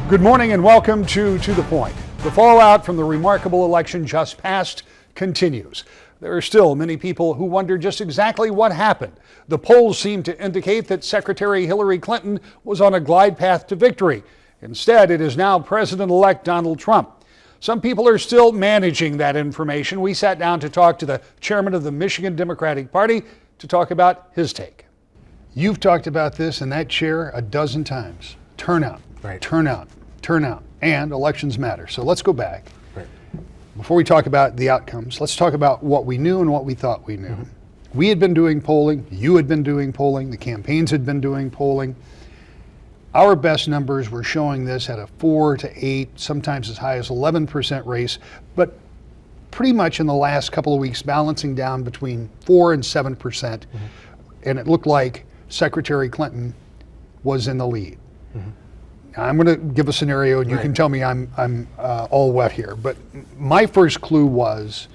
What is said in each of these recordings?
Good morning and welcome to the Point. The fallout from the remarkable election just passed continues. There are still many people who wonder just exactly what happened. The polls seem to indicate that Secretary Hillary Clinton was on a glide path to victory. Instead, it is now President-elect Donald Trump. Some people are still managing that information. We sat down to talk to the chairman of the Michigan Democratic Party to talk about his take. You've talked about this in that chair a dozen times. Turnout, right. Turnout, and elections matter. So let's go back. Right. Before we talk about the outcomes, let's talk about what we knew and what we thought we knew. We had been doing polling, you had been doing polling, the campaigns had been doing polling. Our best numbers were showing this at a 4 to 8, sometimes as high as 11% race, but pretty much in the last couple of weeks balancing down between 4 and 7%. And it looked like Secretary Clinton was in the lead. I'm going to give a scenario, and you can tell me I'm all wet here. But my first clue was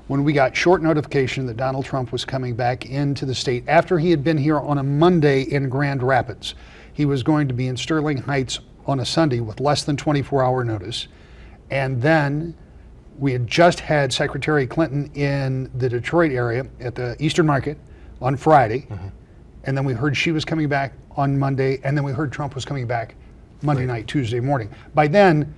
when we got short notification that Donald Trump was coming back into the state after he had been here on a Monday in Grand Rapids. He was going to be in Sterling Heights on a Sunday with less than 24-hour notice. And then we had just had Secretary Clinton in the Detroit area at the Eastern Market on Friday. And then we heard she was coming back on Monday. And then we heard Trump was coming back Monday night, Tuesday morning. By then,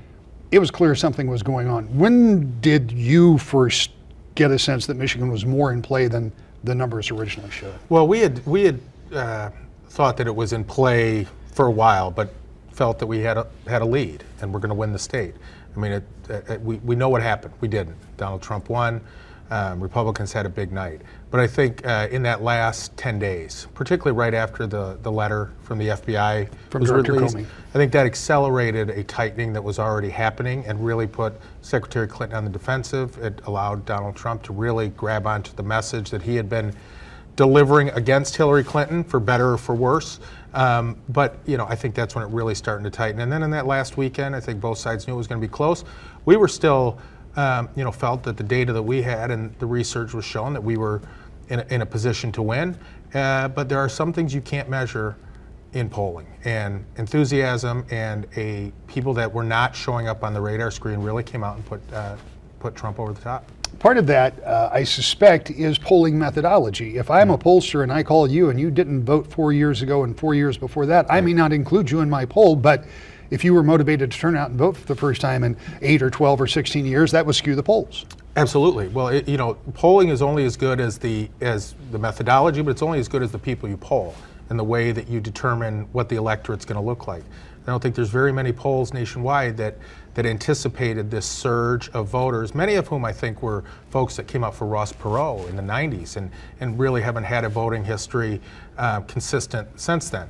it was clear something was going on. When did you first get a sense that Michigan was more in play than the numbers originally showed? Well, we had thought that it was in play for a while, but felt that we had a lead and we're going to win the state. I mean, we know what happened. We didn't. Donald Trump won. Republicans had a big night. But I think in that last 10 days, particularly right after the letter from the FBI was released, I think that accelerated a tightening that was already happening and really put Secretary Clinton on the defensive. It allowed Donald Trump to really grab onto the message that he had been delivering against Hillary Clinton, for better or for worse. But I think that's when it really started to tighten. And then in that last weekend, I think both sides knew it was going to be close. We were still felt that the data that we had and the research was showing that we were in a position to win. But there are some things you can't measure in polling. And enthusiasm and people that were not showing up on the radar screen really came out and put Trump over the top. Part of that, I suspect, is polling methodology. If I'm a pollster and I call you and you didn't vote 4 years ago and 4 years before that, I may not include you in my poll, but if you were motivated to turn out and vote for the first time in 8 or 12 or 16 years, that would skew the polls. Absolutely. Well, polling is only as good as the methodology, but it's only as good as the people you poll and the way that you determine what the electorate's going to look like. I don't think there's very many polls nationwide that anticipated this surge of voters, many of whom I think were folks that came out for Ross Perot in the 90s and really haven't had a voting history consistent since then.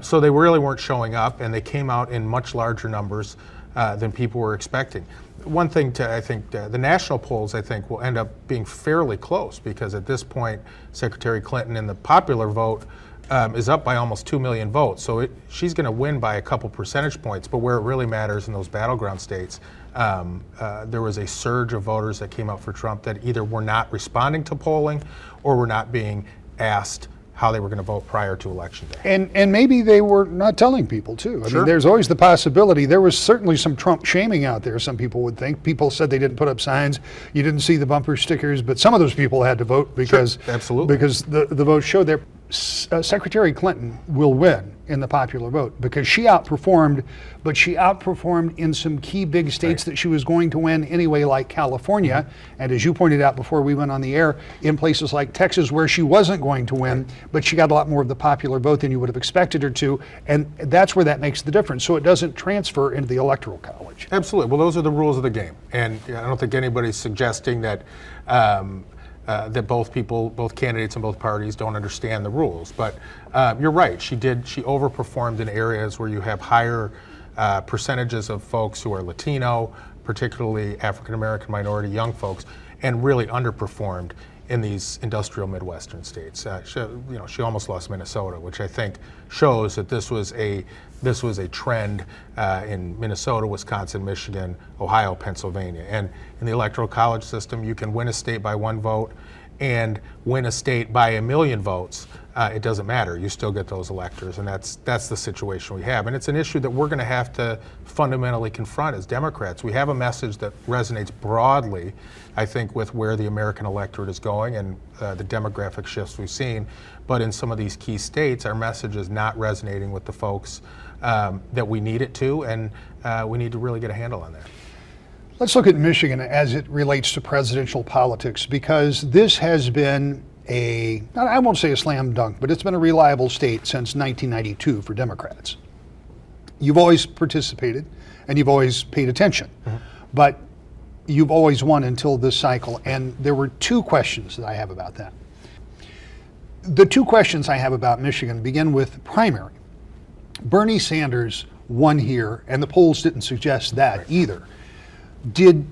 So they really weren't showing up, and they came out in much larger numbers than people were expecting. One thing I think the national polls, I think, will end up being fairly close, because at this point, Secretary Clinton in the popular vote is up by almost 2 million votes. So she's going to win by a couple percentage points. But where it really matters in those battleground states, there was a surge of voters that came out for Trump that either were not responding to polling or were not being asked how they were going to vote prior to Election Day. And maybe they were not telling people, too. I mean, there's always the possibility. There was certainly some Trump shaming out there, some people would think. People said they didn't put up signs. You didn't see the bumper stickers, but some of those people had to vote because, Absolutely. because the vote showed there. Secretary Clinton will win in the popular vote because she outperformed, but she outperformed in some key big states that she was going to win anyway, like California. And as you pointed out before we went on the air, in places like Texas where she wasn't going to win, but she got a lot more of the popular vote than you would have expected her to. And that's where that makes the difference. So it doesn't transfer into the Electoral College. Absolutely. Well, those are the rules of the game. And I don't think anybody's suggesting that that both candidates and both parties don't understand the rules. But you're right, she overperformed in areas where you have higher percentages of folks who are Latino, particularly African American minority young folks, and really underperformed in these industrial Midwestern states. She almost lost Minnesota, which I think shows that this was a trend in Minnesota, Wisconsin, Michigan, Ohio, Pennsylvania. And in the Electoral College system, you can win a state by one vote and win a state by 1 million votes, it doesn't matter. You still get those electors, and that's the situation we have. And it's an issue that we're going to have to fundamentally confront as Democrats. We have a message that resonates broadly, I think, with where the American electorate is going and the demographic shifts we've seen. But in some of these key states, our message is not resonating with the folks that we need it to, and we need to really get a handle on that. Let's look at Michigan as it relates to presidential politics, because this has been I won't say a slam dunk, but it's been a reliable state since 1992 for Democrats. You've always participated and you've always paid attention, but you've always won until this cycle. And there were two questions that I have about that. The two questions I have about Michigan begin with primary. Bernie Sanders won here, and the polls didn't suggest that either. Did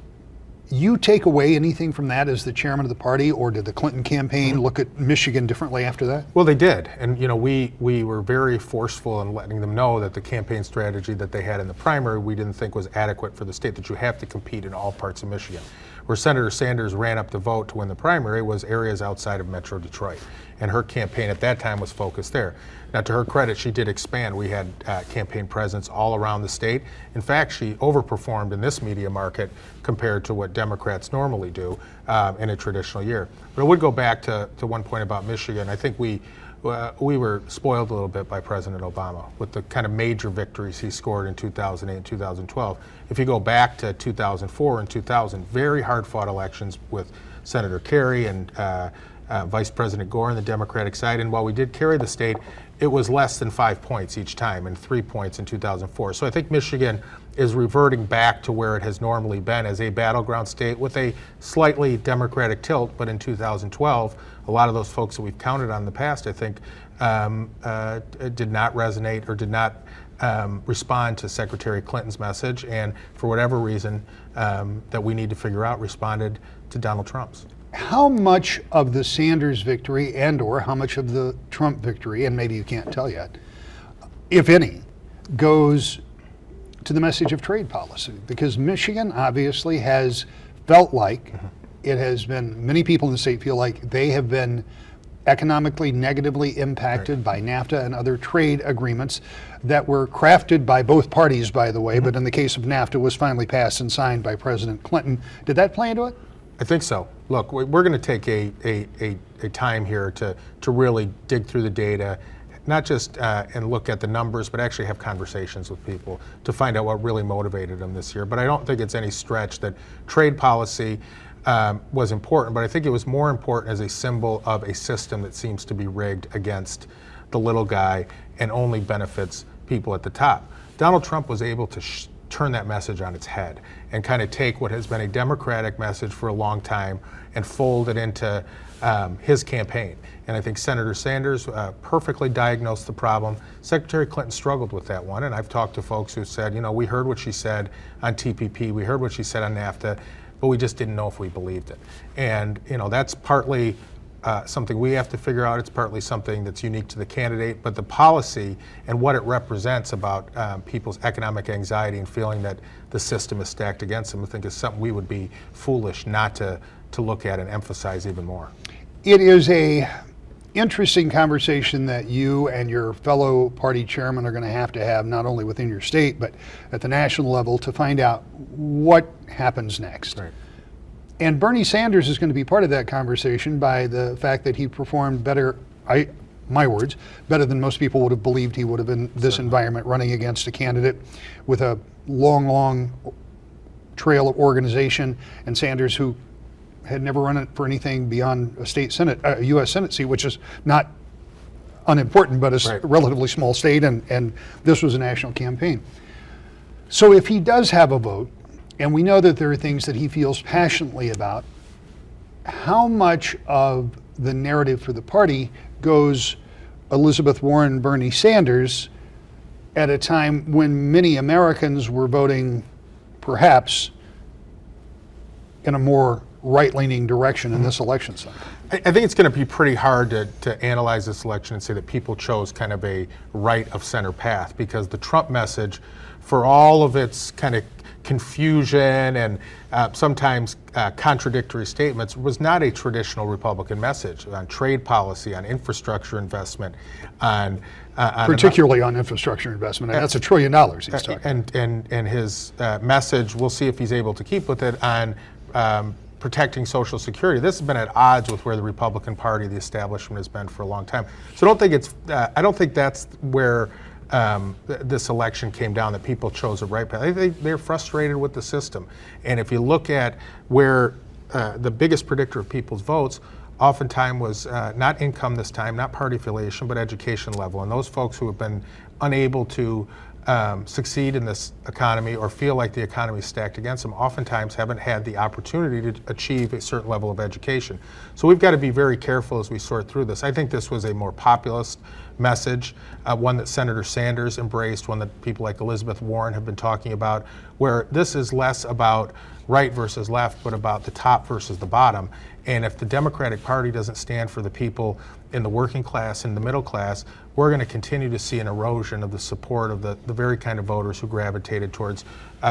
you take away anything from that as the chairman of the party, or did the Clinton campaign look at Michigan differently after that? Well, they did. And we were very forceful in letting them know that the campaign strategy that they had in the primary we didn't think was adequate for the state, that you have to compete in all parts of Michigan. Where Senator Sanders ran up the vote to win the primary was areas outside of Metro Detroit. And her campaign at that time was focused there. Now, to her credit, she did expand. We had campaign presence all around the state. In fact, she overperformed in this media market compared to what Democrats normally do in a traditional year. But I would go back to one point about Michigan. I think we were spoiled a little bit by President Obama with the kind of major victories he scored in 2008 and 2012. If you go back to 2004 and 2000, very hard-fought elections with Senator Kerry and Vice President Gore on the Democratic side. And while we did carry the state, it was less than 5 points each time and 3 points in 2004. So I think Michigan is reverting back to where it has normally been as a battleground state with a slightly Democratic tilt. But in 2012, a lot of those folks that we've counted on in the past, I think, did not resonate or did not respond to Secretary Clinton's message, and for whatever reason that we need to figure out, responded to Donald Trump's. How much of the Sanders victory and/or how much of the Trump victory, and maybe you can't tell yet, if any, goes to the message of trade policy? Because Michigan obviously has felt like it has been, many people in the state feel like they have been economically negatively impacted by NAFTA and other trade agreements that were crafted by both parties, by the way, but in the case of NAFTA was finally passed and signed by President Clinton. Did that play into it? I think so. Look, we're going to take a time here to really dig through the data, not just and look at the numbers, but actually have conversations with people to find out what really motivated them this year. But I don't think it's any stretch that trade policy was important, but I think it was more important as a symbol of a system that seems to be rigged against the little guy and only benefits people at the top. Donald Trump was able to turn that message on its head and kind of take what has been a Democratic message for a long time and fold it into his campaign. And I think Senator Sanders perfectly diagnosed the problem. Secretary Clinton struggled with that one, and I've talked to folks who said, we heard what she said on TPP, we heard what she said on NAFTA, but we just didn't know if we believed it. And that's partly something we have to figure out. It's partly something that's unique to the candidate, but the policy and what it represents about people's economic anxiety and feeling that the system is stacked against them, I think is something we would be foolish not to look at and emphasize even more. It is a interesting conversation that you and your fellow party chairman are going to have not only within your state, but at the national level to find out what happens next. Right. And Bernie Sanders is going to be part of that conversation by the fact that he performed better, my words, better than most people would have believed he would have in this environment, running against a candidate with a long trail of organization, and Sanders, who had never run it for anything beyond a U.S. Senate seat, which is not unimportant, but a relatively small state, and this was a national campaign. So if he does have a vote, and we know that there are things that he feels passionately about, how much of the narrative for the party goes Elizabeth Warren, Bernie Sanders, at a time when many Americans were voting perhaps in a more right-leaning direction in this election cycle? I think it's going to be pretty hard to analyze this election and say that people chose kind of a right-of-center path, because the Trump message, for all of its kind of confusion and sometimes contradictory statements was not a traditional Republican message on trade policy, on infrastructure investment, on particularly on infrastructure investment, and that's $1 trillion he's talking. And his message, we'll see if he's able to keep with it, on protecting Social Security. This has been at odds with where the Republican Party, the establishment, has been for a long time. So I don't think that's where this election came down, that people chose the right path. They're frustrated with the system. And if you look at where the biggest predictor of people's votes, oftentimes was not income this time, not party affiliation, but education level. And those folks who have been unable to succeed in this economy or feel like the economy is stacked against them oftentimes haven't had the opportunity to achieve a certain level of education. So we've got to be very careful as we sort through this. I think this was a more populist message, one that Senator Sanders embraced, one that people like Elizabeth Warren have been talking about, where this is less about right versus left, but about the top versus the bottom. And if the Democratic Party doesn't stand for the people in the working class and the middle class, we're going to continue to see an erosion of the support of the very kind of voters who gravitated towards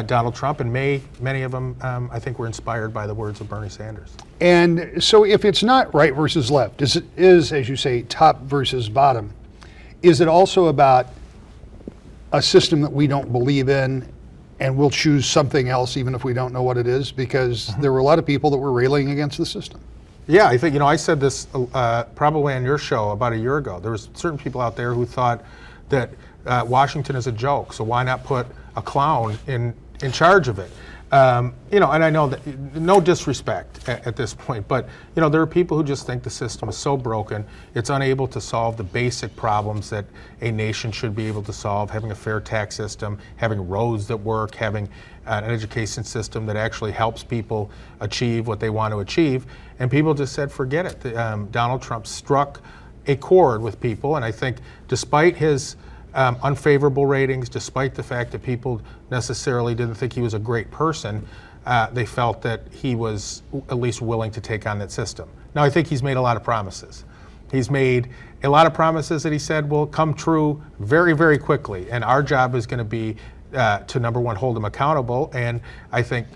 Donald Trump. And many of them, I think, were inspired by the words of Bernie Sanders. And so if it's not right versus left, is, as you say, top versus bottom, is it also about a system that we don't believe in and we'll choose something else even if we don't know what it is? Because there were a lot of people that were railing against the system. Yeah, I think, I said this probably on your show about a year ago. There was certain people out there who thought that Washington is a joke, so why not put a clown in charge of it? And I know that, no disrespect at this point, but there are people who just think the system is so broken, it's unable to solve the basic problems that a nation should be able to solve: having a fair tax system, having roads that work, having an education system that actually helps people achieve what they want to achieve. And people just said, forget it. Donald Trump struck a chord with people, and I think despite his unfavorable ratings, despite the fact that people necessarily didn't think he was a great person, they felt that he was at least willing to take on that system. Now, I think he's made a lot of promises. He's made a lot of promises that he said will come true very, very quickly. And our job is going to be to, number one, hold him accountable, and I think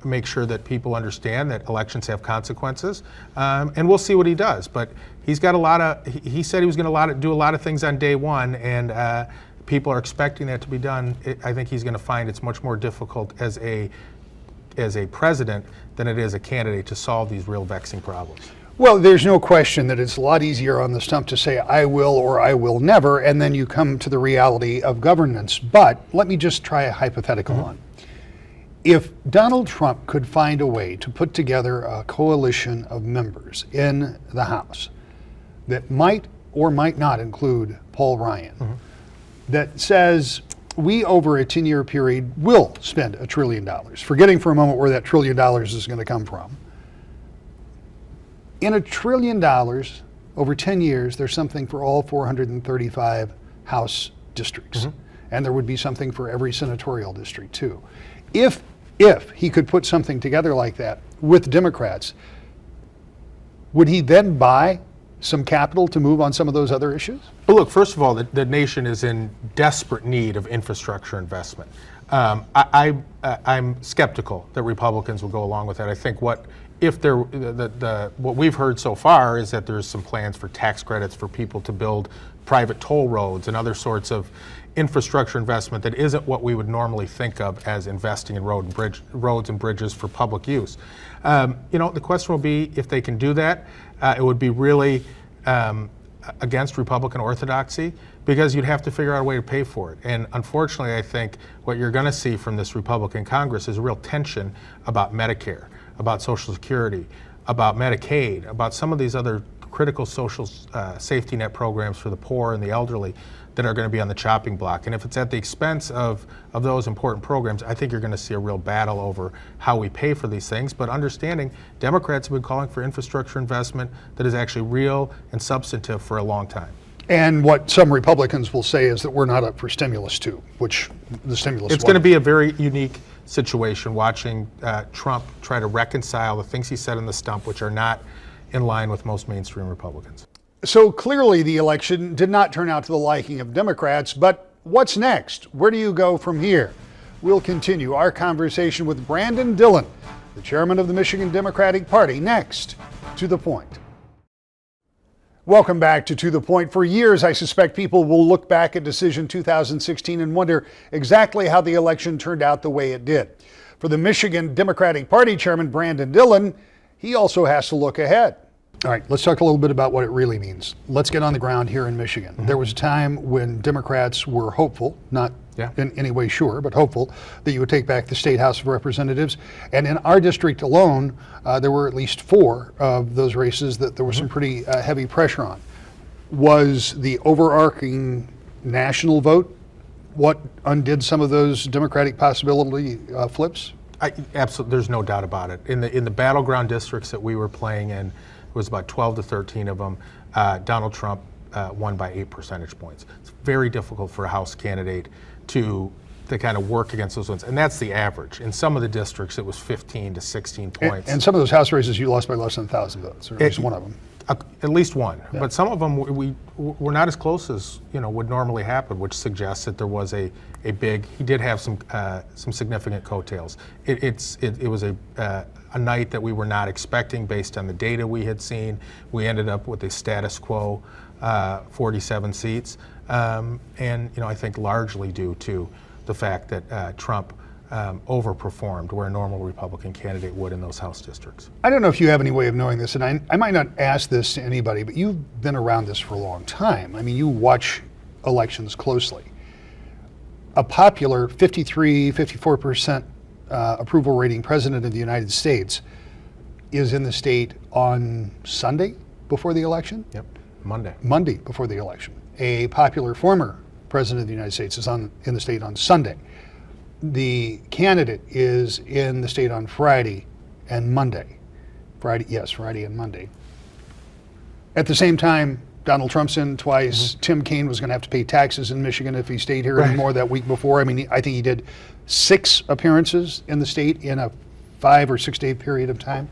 make sure that people understand that elections have consequences. And we'll see what he does. But he's got he said he was going to do a lot of things on day one, and people are expecting that to be done. I think he's going to find it's much more difficult as a president than it is a candidate to solve these real vexing problems. Well, there's no question that it's a lot easier on the stump to say I will or I will never, and then you come to the reality of governance. But let me just try a hypothetical on. If Donald Trump could find a way to put together a coalition of members in the House that might or might not include Paul Ryan, that says we over a 10-year period will spend $1 trillion, forgetting for a moment where that $1 trillion is going to come from. In $1 trillion over 10 years, there's something for all 435 House districts. And there would be something for every senatorial district too. If he could put something together like that with Democrats, would he then buy some capital to move on some of those other issues? But look, first of all, the nation is in desperate need of infrastructure investment. I'm skeptical that Republicans will go along with that. I think what we've heard so far is that there's some plans for tax credits for people to build private toll roads and other sorts of infrastructure investment that isn't what we would normally think of as investing in roads and bridges for public use. The question will be if they can do that. It would be really against Republican orthodoxy, because you'd have to figure out a way to pay for it. And unfortunately, I think what you're going to see from this Republican Congress is a real tension about Medicare, about Social Security, about Medicaid, about some of these other critical social safety net programs for the poor and the elderly that are going to be on the chopping block. And if it's at the expense of those important programs, I think you're going to see a real battle over how we pay for these things. But understanding Democrats have been calling for infrastructure investment that is actually real and substantive for a long time. And what some Republicans will say is that we're not up for stimulus too, which the stimulus. It's going to be a very unique situation watching Trump try to reconcile the things he said in the stump, which are not in line with most mainstream Republicans. So clearly the election did not turn out to the liking of Democrats, but what's next? Where do you go from here? We'll continue our conversation with Brandon Dillon, the chairman of the Michigan Democratic Party, next to the point. Welcome back to the Point. For years, I suspect people will look back at decision 2016 and wonder exactly how the election turned out the way it did. For the Michigan Democratic Party chairman, Brandon Dillon, he also has to look ahead. All right, let's talk a little bit about what it really means. Let's get on the ground here in Michigan. There was a time when Democrats were hopeful, not in any way sure, but hopeful that you would take back the State House of Representatives. And in our district alone, there were at least 4 of those races that there was some pretty heavy pressure on. Was the overarching national vote what undid some of those Democratic possibility flips? Absolutely, there's no doubt about it. In the battleground districts that we were playing in, it was about 12 to 13 of them. Donald Trump won by 8 percentage points. It's very difficult for a House candidate to kind of work against those ones, and that's the average. In some of the districts, it was 15 to 16 points. And some of those House races, you lost by less than 1,000 votes, or at least one of them. At least one, but some of them were not as close as would normally happen, which suggests that there was a big. He did have some significant coattails. It was a night that we were not expecting based on the data we had seen. We ended up with a status quo 47 seats, and I think largely due to the fact that Trump overperformed where a normal Republican candidate would in those House districts. I don't know if you have any way of knowing this, and I might not ask this to anybody, but you've been around this for a long time. I mean, you watch elections closely. A popular 54% approval rating president of the United States is in the state on Sunday before the election? Yep, Monday. Monday before the election. A popular former president of the United States is in the state on Sunday. The candidate is in the state on Friday and Monday. Friday and Monday. At the same time, Donald Trump's in twice. Tim Kaine was going to have to pay taxes in Michigan if he stayed here anymore that week before. I mean, I think he did 6 appearances in the state in a 5 or 6 day period of time.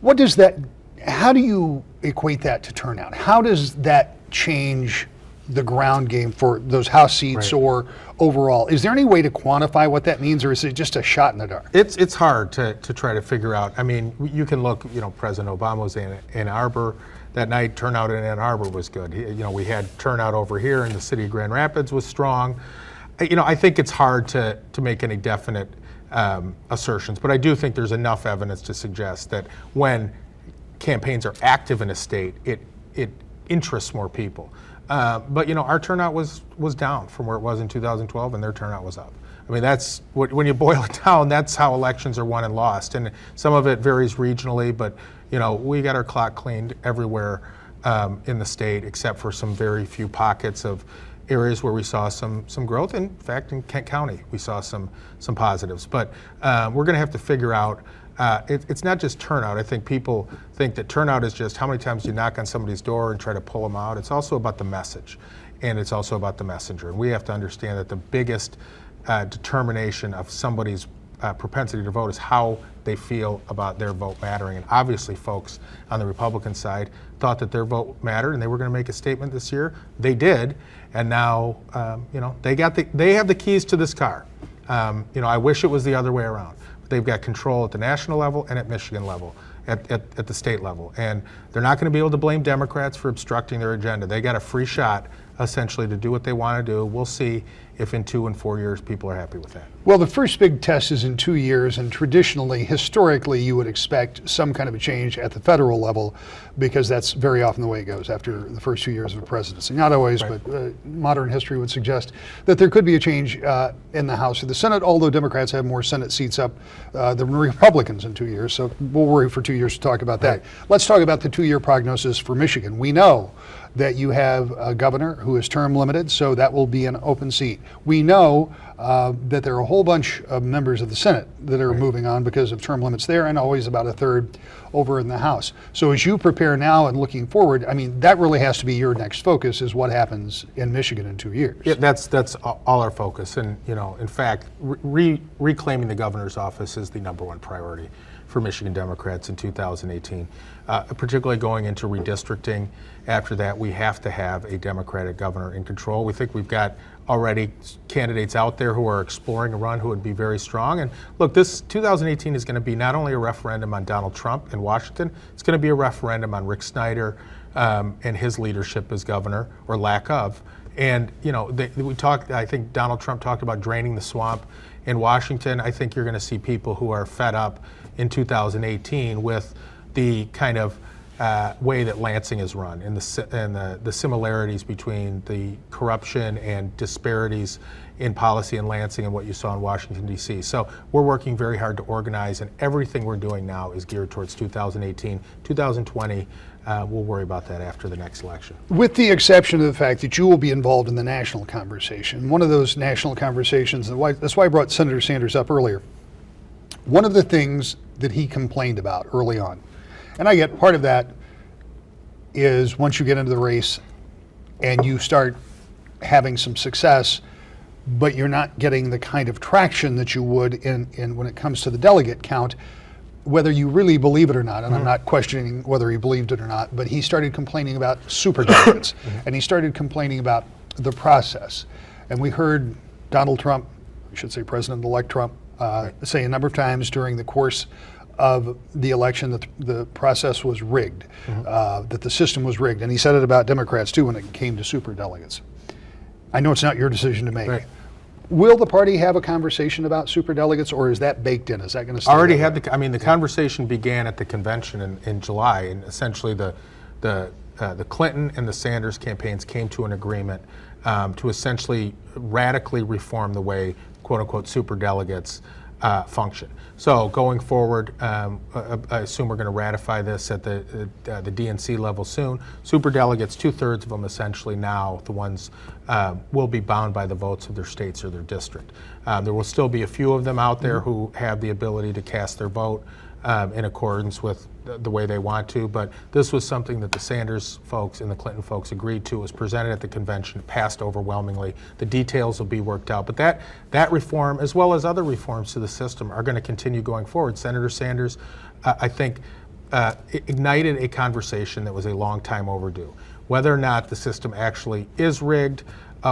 How do you equate that to turnout? How does that change the ground game for those House seats or overall? Is there any way to quantify what that means, or is it just a shot in the dark? It's hard to try to figure out. I mean, you can look, President Obama was in Ann Arbor that night. Turnout in Ann Arbor was good. We had turnout over here in the city of Grand Rapids was strong. I think it's hard to make any definite assertions, but I do think there's enough evidence to suggest that when campaigns are active in a state, it interests more people. But our turnout was down from where it was in 2012, and their turnout was up. I mean, that's when you boil it down, that's how elections are won and lost. And some of it varies regionally, but we got our clock cleaned everywhere in the state, except for some very few pockets of areas where we saw some growth. In fact, in Kent County, we saw some positives. But we're going to have to figure out. It's not just turnout. I think people think that turnout is just how many times you knock on somebody's door and try to pull them out. It's also about the message, and it's also about the messenger. And we have to understand that the biggest determination of somebody's propensity to vote is how they feel about their vote mattering. And obviously, folks on the Republican side thought that their vote mattered, and they were going to make a statement this year. They did, and now they have the keys to this car. I wish it was the other way around. They've got control at the national level and at Michigan level, at the state level. And they're not going to be able to blame Democrats for obstructing their agenda. They got a free shot, essentially, to do what they want to do. We'll see if in 2 and 4 years people are happy with that. Well, the first big test is in 2 years, and traditionally, historically, you would expect some kind of a change at the federal level, because that's very often the way it goes after the first 2 years of a presidency. Not always, but modern history would suggest that there could be a change in the House or the Senate, although Democrats have more Senate seats up than Republicans in 2 years. So we'll worry for 2 years to talk about that. Let's talk about the 2-year prognosis for Michigan. We know that you have a governor who is term limited, so that will be an open seat. We know that there are a whole bunch of members of the Senate that are moving on because of term limits there, and always about a third over in the House. So as you prepare now and looking forward, I mean, that really has to be your next focus, is what happens in Michigan in 2 years. Yeah, that's all our focus. And, in fact, reclaiming the governor's office is the #1 priority for Michigan Democrats in 2018, particularly going into redistricting. After that, we have to have a Democratic governor in control. We think we've got already candidates out there who are exploring a run who would be very strong. And look, this 2018 is going to be not only a referendum on Donald Trump in Washington, it's going to be a referendum on Rick Snyder and his leadership as governor, or lack of. And I think Donald Trump talked about draining the swamp in Washington. I think you're going to see people who are fed up in 2018 with the kind of way that Lansing is run, and the similarities between the corruption and disparities in policy in Lansing and what you saw in Washington, D.C. So we're working very hard to organize, and everything we're doing now is geared towards 2018. 2020, we'll worry about that after the next election. With the exception of the fact that you will be involved in the national conversation, one of those national conversations, that's why I brought Senator Sanders up earlier. One of the things that he complained about early on, and I get part of that, is once you get into the race and you start having some success, but you're not getting the kind of traction that you would in when it comes to the delegate count, whether you really believe it or not, and I'm not questioning whether he believed it or not, but he started complaining about superdelegates, and he started complaining about the process. And we heard Donald Trump, I should say President-elect Trump, say a number of times during the course of the election that the process was rigged, that the system was rigged. And he said it about Democrats too when it came to superdelegates. I know it's not your decision to make. Right. Will the party have a conversation about superdelegates, or is that baked in? Is that going to stay? Already had the conversation began at the convention in July, and essentially the Clinton and the Sanders campaigns came to an agreement to essentially radically reform the way quote unquote superdelegates function. So going forward, I assume we're going to ratify this at the DNC level soon. Superdelegates, 2/3 of them essentially now, the ones will be bound by the votes of their states or their district. There will still be a few of them out there who have the ability to cast their vote in accordance with the way they want to, but this was something that the Sanders folks and the Clinton folks agreed to. It was presented at the convention, passed overwhelmingly. The details will be worked out, but that reform, as well as other reforms to the system, are going to continue going forward. Senator Sanders, I think, ignited a conversation that was a long time overdue. Whether or not the system actually is rigged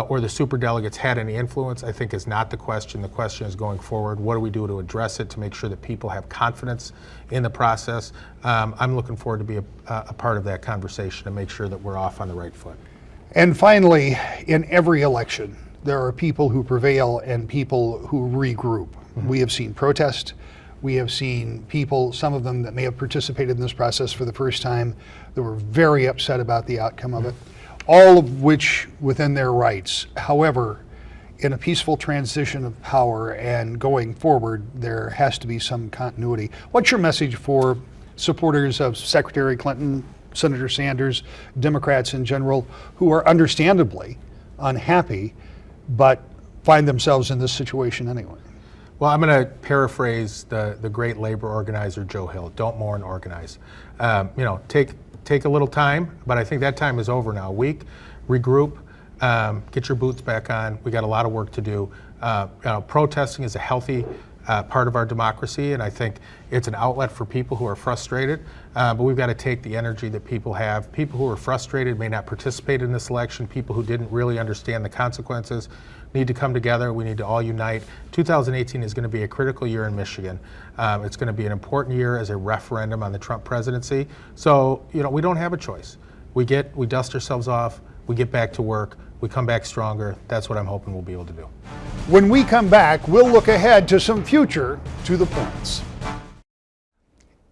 or the superdelegates had any influence, I think is not the question. The question is going forward, what do we do to address it, to make sure that people have confidence in the process? I'm looking forward to be a part of that conversation and make sure that we're off on the right foot. And finally, in every election, there are people who prevail and people who regroup. We have seen protest. We have seen people, some of them that may have participated in this process for the first time, that were very upset about the outcome of it. All of which within their rights. However, in a peaceful transition of power and going forward, there has to be some continuity. What's your message for supporters of Secretary Clinton, Senator Sanders, Democrats in general, who are understandably unhappy, but find themselves in this situation anyway? Well, I'm going to paraphrase the great labor organizer Joe Hill. Don't mourn, organize. Take a little time, but I think that time is over now. A week, regroup, get your boots back on. We got a lot of work to do. Protesting is a healthy part of our democracy, and I think it's an outlet for people who are frustrated. But we've got to take the energy that people have. People who are frustrated may not participate in this election. People who didn't really understand the consequences need to come together. We need to all unite. 2018 is going to be a critical year in Michigan. It's going to be an important year as a referendum on the Trump presidency. So, we don't have a choice. We dust ourselves off, we get back to work, we come back stronger. That's what I'm hoping we'll be able to do. When we come back, we'll look ahead to some future To the Points.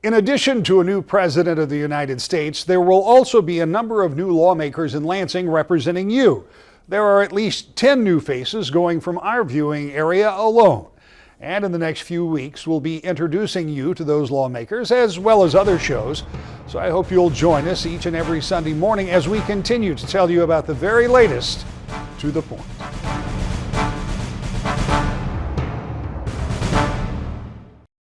In addition to a new president of the United States, there will also be a number of new lawmakers in Lansing representing you. There are at least 10 new faces going from our viewing area alone. And in the next few weeks, we'll be introducing you to those lawmakers as well as other shows. So I hope you'll join us each and every Sunday morning as we continue to tell you about the very latest To the Point.